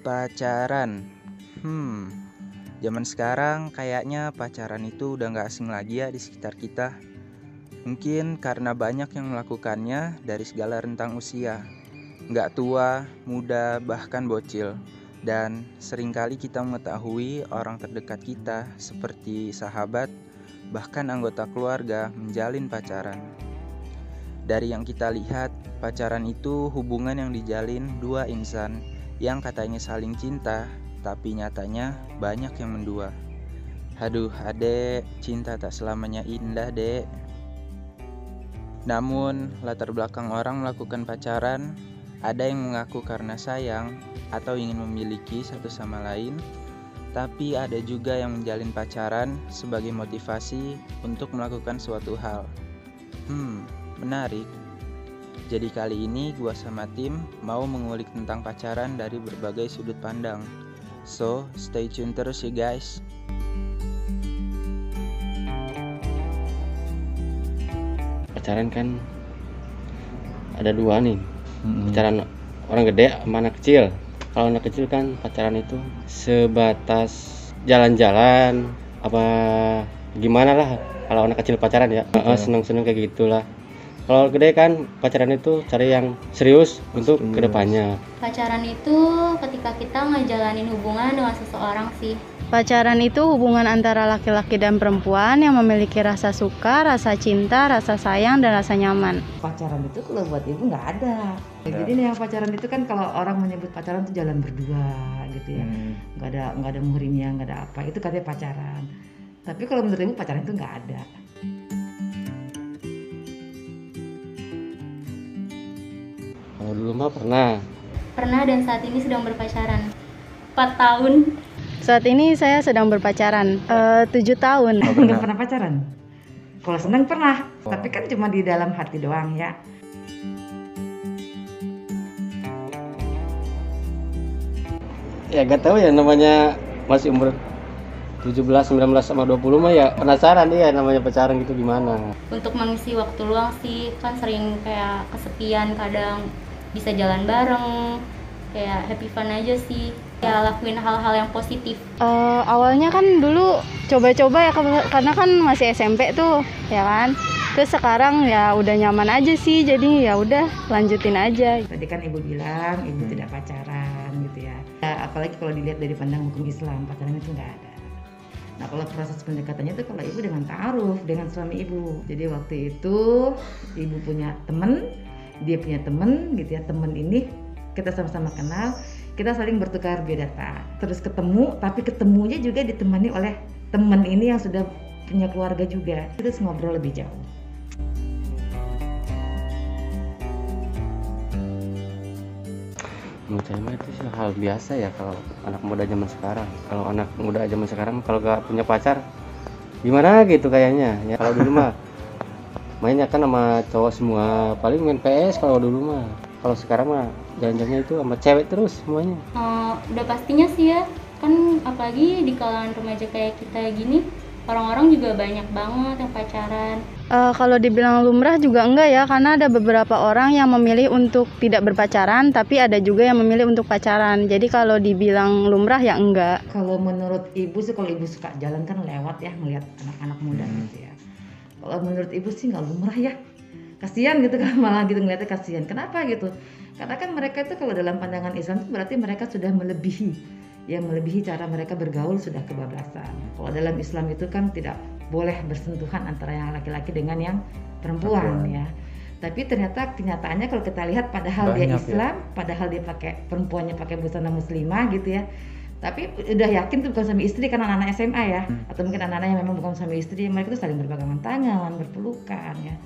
Pacaran. Zaman sekarang kayaknya pacaran itu udah gak asing lagi ya di sekitar kita. Mungkin karena banyak yang melakukannya dari segala rentang usia. Gak tua, muda, bahkan bocil. Dan seringkali kita mengetahui orang terdekat kita seperti sahabat, bahkan anggota keluarga menjalin pacaran. Dari yang kita lihat, pacaran itu hubungan yang dijalin dua insan yang katanya saling cinta, tapi nyatanya banyak yang mendua. Aduh adek, cinta tak selamanya indah dek. Namun latar belakang orang melakukan pacaran, ada yang mengaku karena sayang atau ingin memiliki satu sama lain, tapi ada juga yang menjalin pacaran sebagai motivasi untuk melakukan suatu hal. Menarik. Jadi kali ini gua sama tim mau mengulik tentang pacaran dari berbagai sudut pandang. So, stay tune terus ya guys. Pacaran kan ada dua nih. Pacaran orang gede sama anak kecil. Kalau anak kecil kan pacaran itu sebatas jalan-jalan apa gimana lah. Kalau anak kecil pacaran ya seneng-seneng kayak gitulah. Kalau gede kan pacaran itu cari yang serius untuk kedepannya. Pacaran itu ketika kita ngejalanin hubungan dengan seseorang sih. Pacaran itu hubungan antara laki-laki dan perempuan yang memiliki rasa suka, rasa cinta, rasa sayang, dan rasa nyaman. Pacaran itu kalau buat ibu nggak ada. Jadi nih yang pacaran itu kan kalau orang menyebut pacaran itu jalan berdua gitu ya. Nggak ada muhrimnya, nggak ada apa. Itu katanya pacaran. Tapi kalau menurut ibu pacaran itu nggak ada. Kalau dulu mah pernah Dan saat ini sedang berpacaran 4 tahun. Saat ini saya sedang berpacaran 7 tahun. Nggak pernah pacaran. Kalau senang pernah, tapi kan cuma di dalam hati doang ya. Ya gak tahu ya, namanya masih umur 17, 19 sama 20 mah ya penasaran ya namanya pacaran gitu gimana. Untuk mengisi waktu luang sih, kan sering kayak kesepian, kadang bisa jalan bareng, kayak happy fun aja sih. Ya lakuin hal-hal yang positif. Awalnya kan dulu coba-coba ya karena kan masih SMP tuh ya kan. Terus sekarang ya udah nyaman aja sih, jadi ya udah lanjutin aja. Tadi kan ibu bilang ibu tidak pacaran gitu ya. Apalagi kalau dilihat dari pandang hukum Islam, pacaran itu nggak ada. Nah kalau proses pendekatannya itu kalau ibu dengan ta'aruf dengan suami ibu. Jadi waktu itu ibu punya temen, dia punya temen gitu ya. Temen ini kita sama-sama kenal, kita saling bertukar biodata. Terus ketemu, tapi ketemunya juga ditemani oleh temen ini yang sudah punya keluarga juga. Terus ngobrol lebih jauh. Menurut saya mah itu sih hal biasa ya kalau anak muda zaman sekarang. Kalau anak muda zaman sekarang kalau gak punya pacar gimana gitu kayaknya. Ya kalau dulu mah mainnya kan sama cowok semua, paling main PS kalau dulu mah. Kalau sekarang mah jalan-jalannya itu sama cewek terus semuanya. Udah pastinya sih ya, kan apalagi di kalangan remaja kayak kita gini, orang-orang juga banyak banget yang pacaran. Kalau dibilang lumrah juga enggak ya, karena ada beberapa orang yang memilih untuk tidak berpacaran, tapi ada juga yang memilih untuk pacaran. Jadi kalau dibilang lumrah ya enggak. Kalau menurut ibu sih, kalau ibu suka jalan kan lewat ya, melihat anak-anak muda gitu ya. Kalau menurut ibu sih nggak lumrah ya, kasihan gitu kan, malah gitu ngeliatnya kasihan. Kenapa gitu? Karena kan mereka itu kalau dalam pandangan Islam itu berarti mereka sudah melebihi cara mereka bergaul, sudah kebablasan. Kalau dalam Islam itu kan tidak boleh bersentuhan antara yang laki-laki dengan yang perempuan ya. Tapi ternyata kenyataannya kalau kita lihat padahal dia Islam, padahal dia perempuannya pakai busana muslimah gitu ya. Tapi udah yakin tuh bukan suami istri karena anak-anak SMA ya, atau mungkin anak-anak yang memang bukan suami istri, mereka tuh saling berpegangan tangan, berpelukan ya.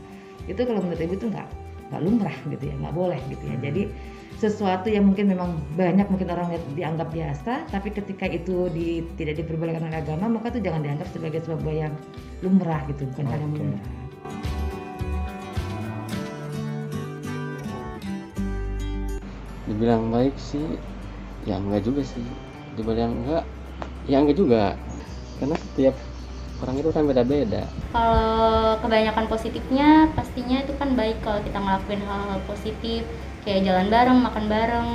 Itu kalau menurut ibu tuh nggak lumrah gitu ya, nggak boleh gitu ya. Jadi sesuatu yang mungkin memang banyak mungkin orang dianggap biasa, tapi ketika itu tidak diperbolehkan oleh agama, maka itu jangan dianggap sebagai sebuah yang lumrah gitu, bukan hal yang lumrah. Dibilang baik sih ya enggak juga sih, dibilang enggak ya enggak juga, karena setiap orang itu kan beda-beda. Kalau kebanyakan positifnya pastinya itu kan baik kalau kita ngelakuin hal-hal positif, kayak jalan bareng, makan bareng,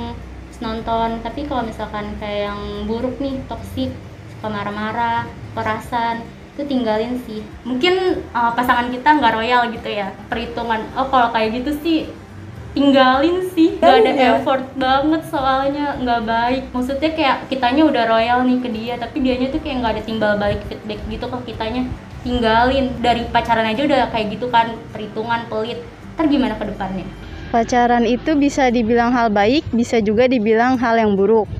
nonton. Tapi kalau misalkan kayak yang buruk nih, toksik, suka marah-marah, kekerasan, itu tinggalin sih. Mungkin pasangan kita nggak royal gitu ya, perhitungan kalau kayak gitu sih tinggalin sih, nggak ada effort banget soalnya, nggak baik. Maksudnya kayak kitanya udah royal nih ke dia, tapi dianya tuh kayak nggak ada timbal balik feedback gitu ke kitanya. Tinggalin, dari pacaran aja udah kayak gitu kan, perhitungan, pelit, ntar gimana ke depannya? Pacaran itu bisa dibilang hal baik, bisa juga dibilang hal yang buruk.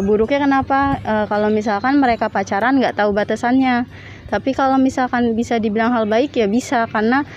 Buruknya kenapa? Kalau misalkan mereka pacaran nggak tahu batasannya. Tapi kalau misalkan bisa dibilang hal baik ya bisa, karena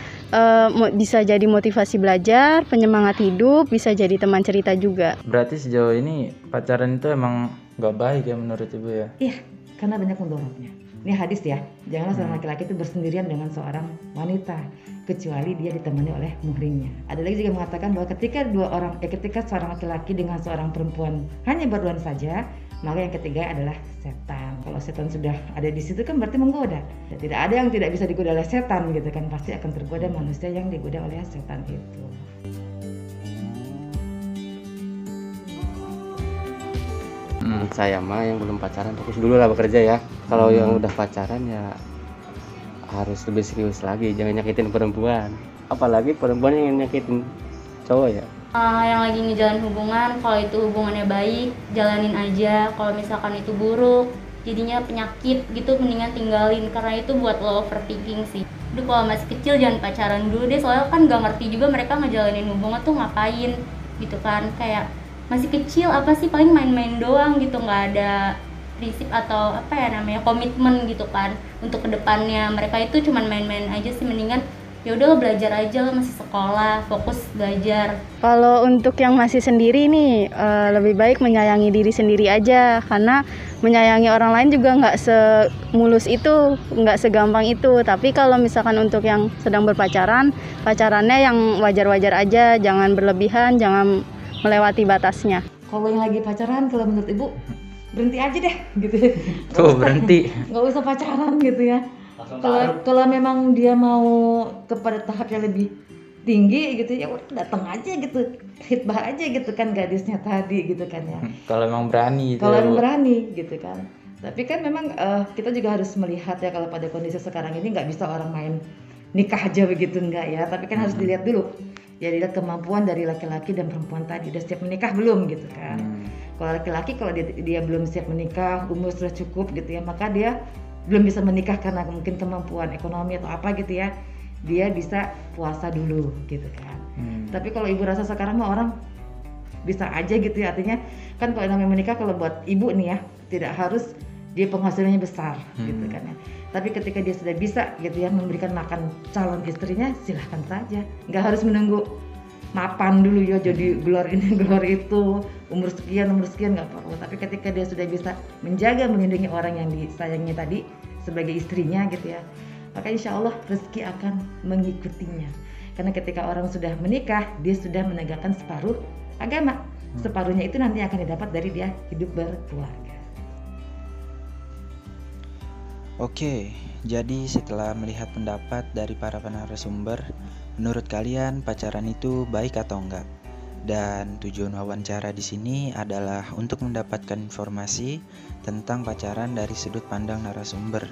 bisa jadi motivasi belajar, penyemangat hidup, bisa jadi teman cerita juga. Berarti sejauh ini pacaran itu emang nggak baik ya menurut Ibu ya? Iya, karena banyak mudorotnya. Ini hadis ya, janganlah seorang laki-laki itu bersendirian dengan seorang wanita kecuali dia ditemani oleh muhrimnya. Ada lagi juga mengatakan bahwa ketika seorang laki-laki dengan seorang perempuan hanya berduaan saja, maka yang ketiga adalah setan. Kalau setan sudah ada di situ kan berarti menggoda. Dan tidak ada yang tidak bisa digoda oleh setan gitu kan, pasti akan tergoda manusia yang digoda oleh setan itu. Saya mah yang belum pacaran fokus dulu lah bekerja ya. Kalau yang udah pacaran ya harus lebih serius lagi, jangan nyakitin perempuan. Apalagi perempuan yang nyakitin cowok ya. Yang lagi ngejalan hubungan, kalau itu hubungannya baik, jalanin aja. Kalau misalkan itu buruk, jadinya penyakit gitu, mendingan tinggalin, karena itu buat lo overthinking sih. Udah kalau masih kecil jangan pacaran dulu deh, soalnya kan gak ngerti juga mereka ngejalanin hubungan tuh ngapain gitu kan. Kayak masih kecil apa sih, paling main-main doang gitu, nggak ada prinsip atau apa ya namanya, komitmen gitu kan untuk kedepannya. Mereka itu cuman main-main aja sih, mendingan ya udah lo belajar aja, lo masih sekolah, fokus belajar. Kalau untuk yang masih sendiri nih, lebih baik menyayangi diri sendiri aja, karena menyayangi orang lain juga nggak semulus itu, nggak segampang itu. Tapi kalau misalkan untuk yang sedang berpacaran, pacarannya yang wajar-wajar aja, jangan berlebihan, jangan melewati batasnya. Kalau yang lagi pacaran, kalau menurut Ibu berhenti aja deh gitu. Tuh berhenti. Nggak usah pacaran gitu ya. Kalau memang dia mau kepada tahap yang lebih tinggi gitu ya udah datang aja gitu, khitbah aja gitu kan gadisnya tadi gitu kan ya. Kalau emang berani. Kalau emang berani gitu kan. Tapi kan memang kita juga harus melihat ya, kalau pada kondisi sekarang ini nggak bisa orang main nikah aja begitu, enggak ya. Tapi kan harus dilihat dulu. Ya dilihat kemampuan dari laki-laki dan perempuan tadi, udah siap menikah belum gitu kan. Kalau laki-laki kalau dia belum siap menikah, umur sudah cukup gitu ya, maka dia belum bisa menikah karena mungkin kemampuan ekonomi atau apa gitu ya, dia bisa puasa dulu gitu kan. Tapi kalau ibu rasa sekarang mah orang bisa aja gitu ya, artinya kan kalau namanya menikah, kalau buat ibu nih ya, tidak harus dia penghasilannya besar gitu kan ya. Tapi ketika dia sudah bisa gitu ya memberikan makan calon istrinya, silahkan saja, nggak harus menunggu mapan dulu ya, jadi gelar ini gelar itu, umur sekian nggak perlu. Tapi ketika dia sudah bisa menjaga, melindungi orang yang disayangi tadi sebagai istrinya gitu ya, maka insya Allah rezeki akan mengikutinya. Karena ketika orang sudah menikah, dia sudah menegakkan separuh agama, separuhnya itu nanti akan didapat dari dia hidup berkeluarga. Oke, jadi setelah melihat pendapat dari para narasumber, menurut kalian pacaran itu baik atau enggak? Dan tujuan wawancara di sini adalah untuk mendapatkan informasi tentang pacaran dari sudut pandang narasumber.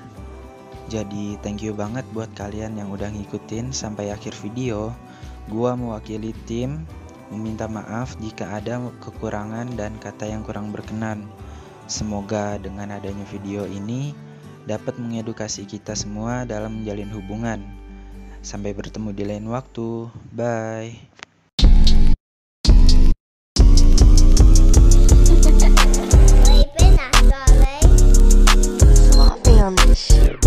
Jadi thank you banget buat kalian yang udah ngikutin sampai akhir video. Gua mewakili tim meminta maaf jika ada kekurangan dan kata yang kurang berkenan. Semoga dengan adanya video ini dapat mengedukasi kita semua dalam menjalin hubungan. Sampai bertemu di lain waktu. Bye. Sloppy on this shit.